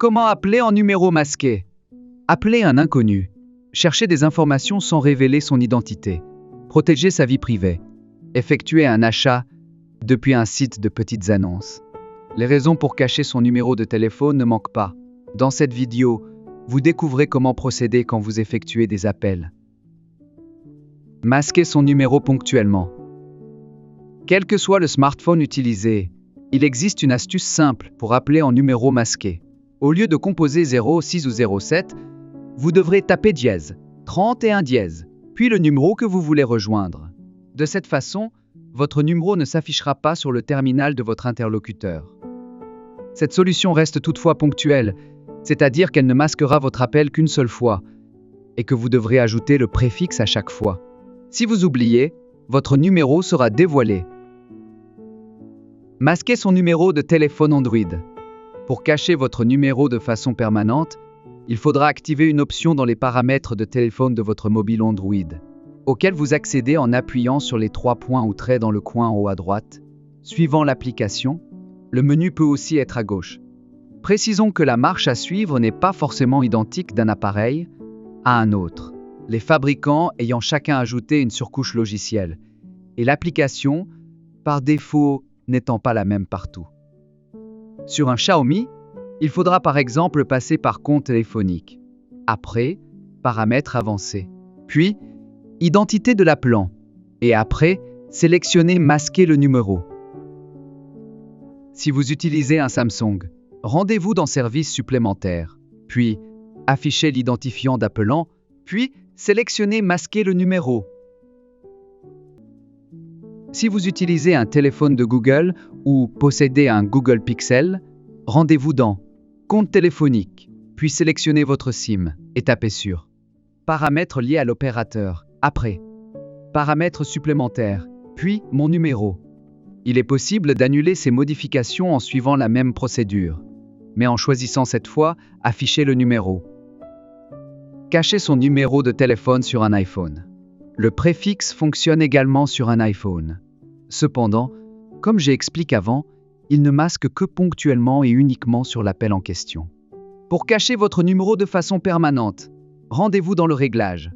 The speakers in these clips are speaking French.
Comment appeler en numéro masqué? Appeler un inconnu. Chercher des informations sans révéler son identité. Protéger sa vie privée. Effectuer un achat depuis un site de petites annonces. Les raisons pour cacher son numéro de téléphone ne manquent pas. Dans cette vidéo, vous découvrez comment procéder quand vous effectuez des appels. Masquer son numéro ponctuellement. Quel que soit le smartphone utilisé, il existe une astuce simple pour appeler en numéro masqué. Au lieu de composer 06 ou 07, vous devrez taper dièse, 31 dièse, puis le numéro que vous voulez rejoindre. De cette façon, votre numéro ne s'affichera pas sur le terminal de votre interlocuteur. Cette solution reste toutefois ponctuelle, c'est-à-dire qu'elle ne masquera votre appel qu'une seule fois, et que vous devrez ajouter le préfixe à chaque fois. Si vous oubliez, votre numéro sera dévoilé. Masquer son numéro de téléphone Android. Pour cacher votre numéro de façon permanente, il faudra activer une option dans les paramètres de téléphone de votre mobile Android, auquel vous accédez en appuyant sur les 3 points ou traits dans le coin en haut à droite. Suivant l'application, le menu peut aussi être à gauche. Précisons que la marche à suivre n'est pas forcément identique d'un appareil à un autre, les fabricants ayant chacun ajouté une surcouche logicielle, et l'application, par défaut, n'étant pas la même partout. Sur un Xiaomi, il faudra par exemple passer par compte téléphonique. Après, paramètres avancés. Puis, identité de l'appelant. Et après, sélectionnez masquer le numéro. Si vous utilisez un Samsung, rendez-vous dans services supplémentaires. Puis, affichez l'identifiant d'appelant. Puis, sélectionnez masquer le numéro. Si vous utilisez un téléphone de Google ou possédez un Google Pixel, rendez-vous dans compte téléphonique, puis sélectionnez votre SIM et tapez sur paramètres liés à l'opérateur. Après, paramètres supplémentaires, puis mon numéro. Il est possible d'annuler ces modifications en suivant la même procédure, mais en choisissant cette fois afficher le numéro. Cacher son numéro de téléphone sur un iPhone. Le préfixe fonctionne également sur un iPhone. Cependant, comme j'ai expliqué avant, il ne masque que ponctuellement et uniquement sur l'appel en question. Pour cacher votre numéro de façon permanente, rendez-vous dans le réglage.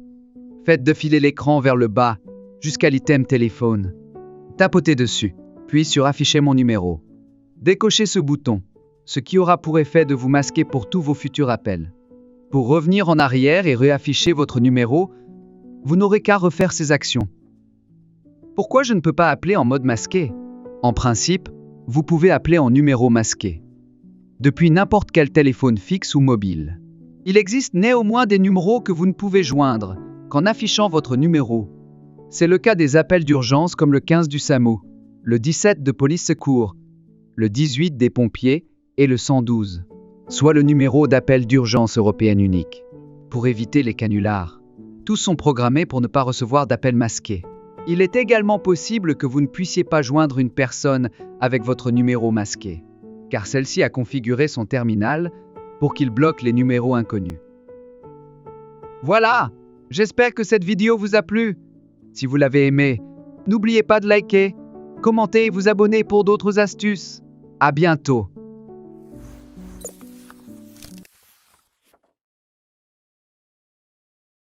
Faites défiler l'écran vers le bas jusqu'à l'item téléphone. Tapotez dessus, puis sur afficher mon numéro. Décochez ce bouton, ce qui aura pour effet de vous masquer pour tous vos futurs appels. Pour revenir en arrière et réafficher votre numéro, vous n'aurez qu'à refaire ces actions. Pourquoi je ne peux pas appeler en mode masqué? En principe, vous pouvez appeler en numéro masqué, depuis n'importe quel téléphone fixe ou mobile. Il existe néanmoins des numéros que vous ne pouvez joindre qu'en affichant votre numéro. C'est le cas des appels d'urgence comme le 15 du SAMU, le 17 de police secours, le 18 des pompiers et le 112, soit le numéro d'appel d'urgence européenne unique. Pour éviter les canulars, tous sont programmés pour ne pas recevoir d'appels masqués. Il est également possible que vous ne puissiez pas joindre une personne avec votre numéro masqué, car celle-ci a configuré son terminal pour qu'il bloque les numéros inconnus. Voilà, j'espère que cette vidéo vous a plu. Si vous l'avez aimé, n'oubliez pas de liker, commenter et vous abonner pour d'autres astuces. À bientôt.